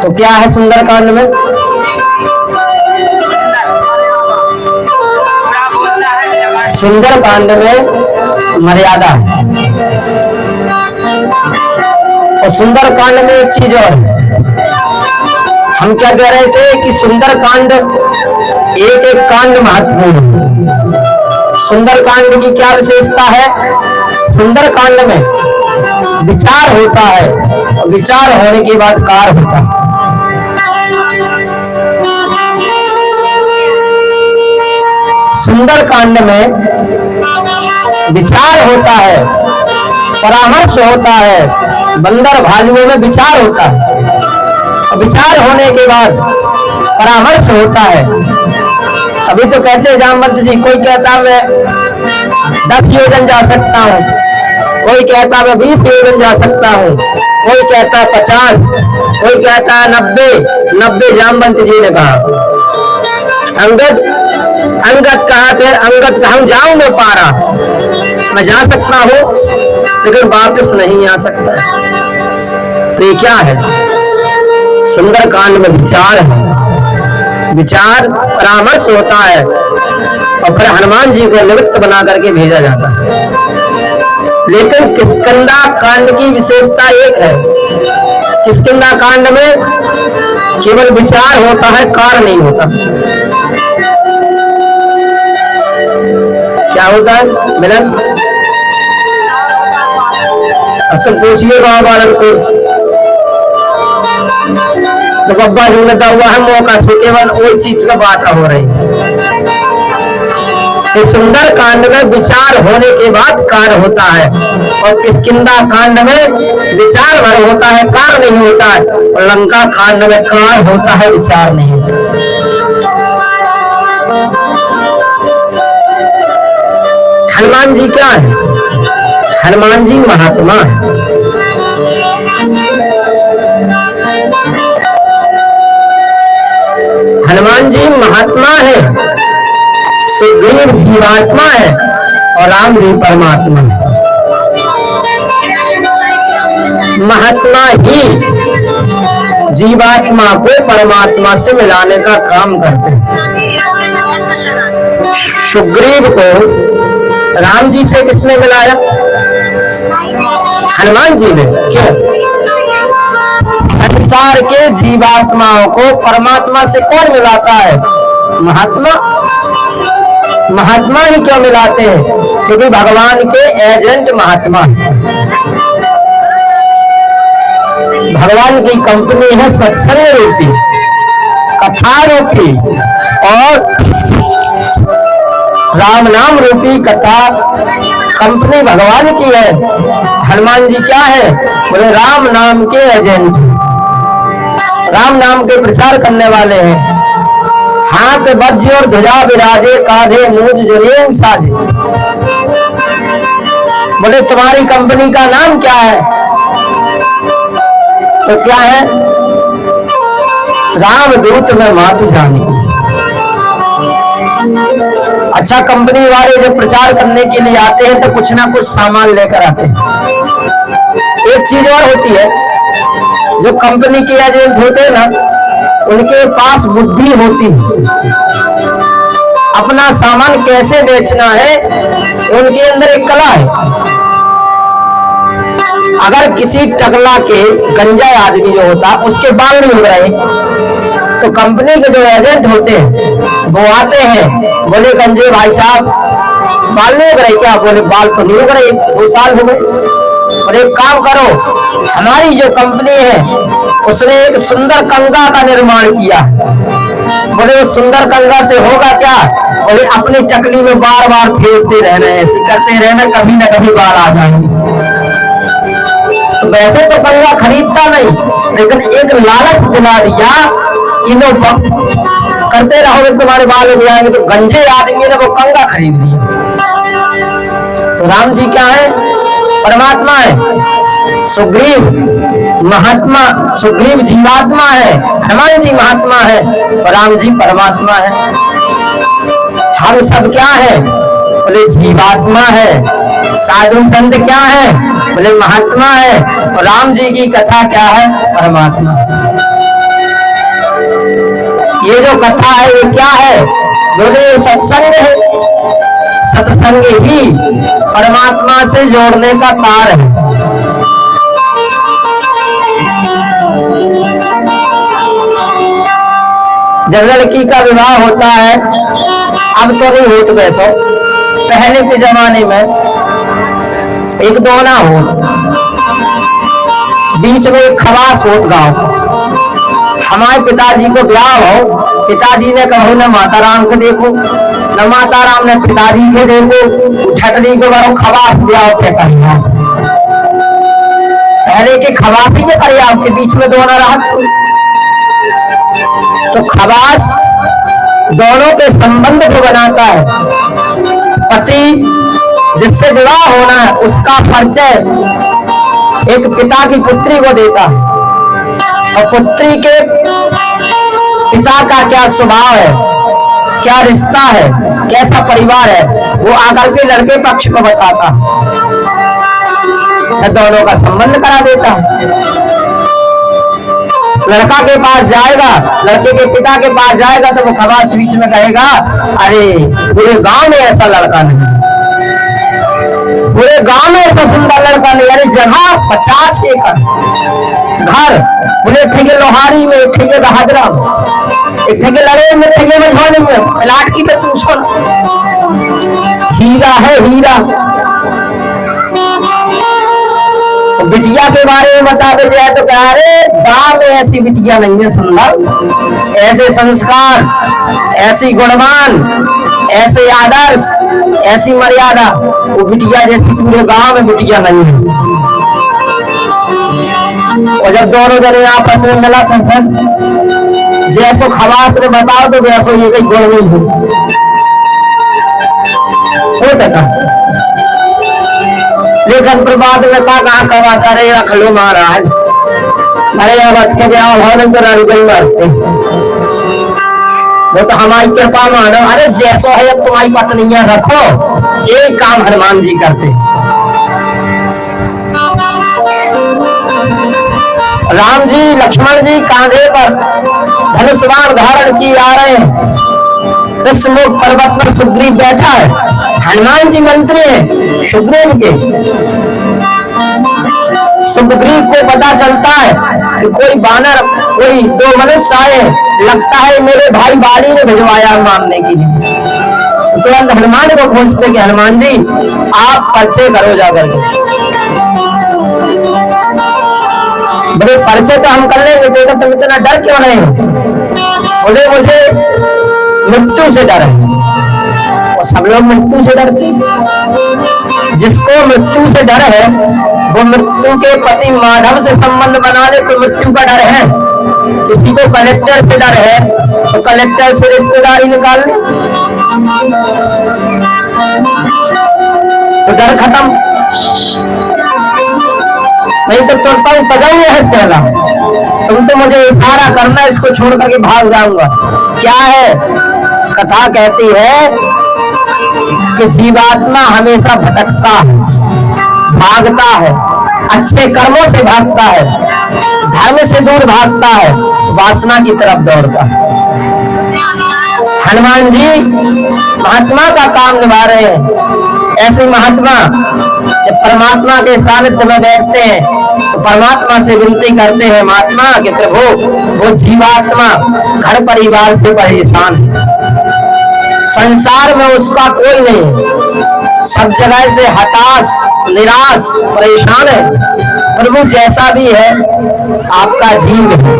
तो क्या है सुंदरकांड में? सुंदरकांड में मर्यादा है। और सुंदरकांड में एक चीज और है, हम क्या कह रहे थे कि सुंदरकांड एक एक कांड महत्वपूर्ण है। सुंदरकांड की क्या विशेषता है? सुंदरकांड में विचार होता है और विचार होने के बाद कार्य होता है। सुंदरकांड में विचार होता है, परामर्श होता है, बंदर भालुओं में विचार होता है और विचार होने के बाद परामर्श होता है। अभी तो कहते हैं जामवंत जी, कोई कहता मैं 10 योजन जा सकता हूँ, कोई कहता मैं 20 योजन जा सकता हूँ, कोई कहता है 50, कोई कहता है 90 जामवंत जी ने कहा। अंगद कहा थे, अंगद हम जाऊं मैं पारा, मैं जा सकता हूं लेकिन वापस नहीं आ सकता। तो ये क्या है? सुंदरकांड में विचार है, विचार परामर्श होता है और फिर हनुमान जी को निमित्त बना करके भेजा जाता है। लेकिन किष्किंधा कांड की विशेषता एक है, किष्किंधा कांड में केवल विचार होता है, कार्य नहीं होता। क्या होता है मिलन? अब तुम पूछिए बाबा को, तो बब्बा जी ने हुआ है मौका से केवल वही चीज का बात हो रही है। सुंदर कांड में विचार होने के बाद कार्य होता है और किष्किंधा कांड में विचार भर होता है, कार्य नहीं होता है। और लंका कांड में कार्य होता है, विचार नहीं होता। हनुमान जी क्या है? हनुमान जी महात्मा है। हनुमान जी महात्मा है, सुग्रीव जीवात्मा है और राम जी परमात्मा है। महात्मा ही जीवात्मा को परमात्मा से मिलाने का काम करते हैं। सुग्रीव को राम जी से किसने मिलाया? हनुमान जी ने। क्यों? संसार के जीवात्माओं को परमात्मा से कौन मिलाता है? महात्मा। महात्मा ही क्यों मिलाते हैं? क्योंकि भगवान के एजेंट महात्मा है। भगवान की कंपनी है सत्संग रूपी, कथा रूपी और राम नाम रूपी कथा कंपनी भगवान की है। हनुमान जी क्या है? बोले राम नाम के एजेंट, राम नाम के प्रचार करने वाले हैं। हाथ वज्र और ध्वजा विराजे, कांधे मूंज जनेऊ साजे। बोले तुम्हारी कंपनी का नाम क्या है? तो क्या है? रामदूत में मातु जानकी। अच्छा, कंपनी वाले जब प्रचार करने के लिए आते हैं तो कुछ ना कुछ सामान लेकर आते हैं। एक चीज और होती है, जो कंपनी के एजेंट होते हैं ना, उनके पास बुद्धि होती है, अपना सामान कैसे बेचना है उनके अंदर एक कला है। अगर किसी टकला के गंजा आदमी जो होता उसके बाल नहीं हो रहे, तो कंपनी के जो एजेंट होते हैं वो आते हैं, बोले गंजे भाई साहब बाल नहीं उग रहे क्या? बोले बाल तो नहीं उग रहे, 2 साल हो गए। और एक काम करो, हमारी जो कंपनी है उसने एक सुंदर कंगा का निर्माण किया। बोले उस सुंदर कंगा से होगा क्या? बोले अपनी टकली में बार बार फेरते रहना, ऐसे करते रहना, कभी न कभी बाल आ जाएंगे। तो वैसे तो कंगा खरीदता नहीं, लेकिन एक लालच दिला दिया कि लो करते रहोगे तुम्हारे बाल उग जाएंगे। तो गंजे आदमी ने वो कंगा खरीद लिया। तो राम जी क्या है? परमात्मा है। सुग्रीव महात्मा, सुग्रीव जीवात्मा है, हनुमान जी महात्मा है और राम जी परमात्मा है। हम सब क्या है? बोले जीवात्मा है। साधु संत क्या है? बोले महात्मा है और राम जी की कथा क्या है? परमात्मा। ये जो कथा है ये क्या है? बोले सत्संग है। सत्संग ही परमात्मा से जोड़ने का तार है। जब लड़की का विवाह होता है, अब तो नहीं होत वैसो, पहले के जमाने में एक दोना हो, बीच में एक खवास होत गांव। हमारे पिताजी को ब्याह हो, पिताजी ने कहो न माता राम को देखो, न माता राम ने पिताजी को देखो, ठटनी को बड़ो खवास ब्याह थे कहिया। पहले के खवास ही ने करे, आपके बीच में दोना रहा। तो खवास दोनों के संबंध को बनाता है। पति जिससे विवाह होना है उसका परिचय एक पिता की पुत्री को देता है, और पुत्री के पिता का क्या स्वभाव है, क्या रिश्ता है, कैसा परिवार है, वो आकर के लड़के पक्ष को बताता है, दोनों का संबंध करा देता है। लड़का के पास जाएगा, लड़के के पिता के पास जाएगा तो वो खवास बीच में कहेगा, अरे पूरे गांव में ऐसा लड़का नहीं, पूरे गांव में ऐसा सुंदर लड़का नहीं। अरे जगह 50 एकड़ घर, बोले ठेके लोहारी में, ठेके बहादुरा में, एक ठेके लड़े में, ठेके मझौने में, प्लाट की तो पूछो ना, हीरा है हीरा। बिटिया के बारे में बता दे जाए तो कह रहे गांव में ऐसी बिटिया नहीं है सुंदर, ऐसे संस्कार, ऐसी गुणवान, ऐसे आदर्श, ऐसी मर्यादा, वो बिटिया जैसी पूरे गांव में बिटिया नहीं है। और जब दोनों जने आपस में मिला तो फिर जैसो खवास ने बताओ तो वैसो ये कहीं गुण नहीं होता। लेकिन प्रभात में कहा खवास, अरे रख लो महाराज, अरे अब के ब्याह तो गई मरते, वो तो हमारी कृपा मानो। अरे जैसो है अब तुम्हारी पत्नियां रखो, एक काम हनुमान जी करते। राम जी लक्ष्मण जी कांधे पर धनुष बाण धारण किए आ रहे हैं, विश्वमुख पर्वत पर सुग्रीव बैठा है, हनुमान जी मंत्री हैं सुग्रीव के। सुग्रीव को पता चलता है कि कोई बानर, कोई दो मनुष्य आए, लगता है मेरे भाई बाली ने भिजवाया मारने के लिए। तुरंत तो हनुमान को खोजते कि हनुमान जी आप परिचय करो जाकर के। बोले परिचय तो हम कर लेंगे, देखो तुम इतना डर क्यों रहे हो? बोले मुझे मृत्यु से डर है। और सब लोग मृत्यु से डरते हैं। जिसको मृत्यु से डर है वो मृत्यु के पति माधव से संबंध बना ले तो मृत्यु का डर है। किसी को कलेक्टर से डर है तो कलेक्टर से रिश्तेदारी निकाल ले तो डर खत्म। नहीं तो तुरंत पजाऊंगे है सेला, तुम तो मुझे इशारा करना, इसको छोड़ करके भाग जाऊंगा। क्या है? कथा कहती है कि जीवात्मा हमेशा भटकता है, भागता है, अच्छे कर्मों से भागता है, धर्म से दूर भागता है, वासना की तरफ दौड़ता है। हनुमान जी महात्मा का काम निभा रहे हैं। ऐसे महात्मा जब परमात्मा के सानिध्य में बैठते हैं तो परमात्मा से विनती करते हैं, महात्मा के प्रभु वो जीवात्मा घर परिवार से परेशान है, संसार में उसका कोई नहीं, सब जगह से हताश, निराश, परेशान है। प्रभु जैसा भी है आपका जीव है।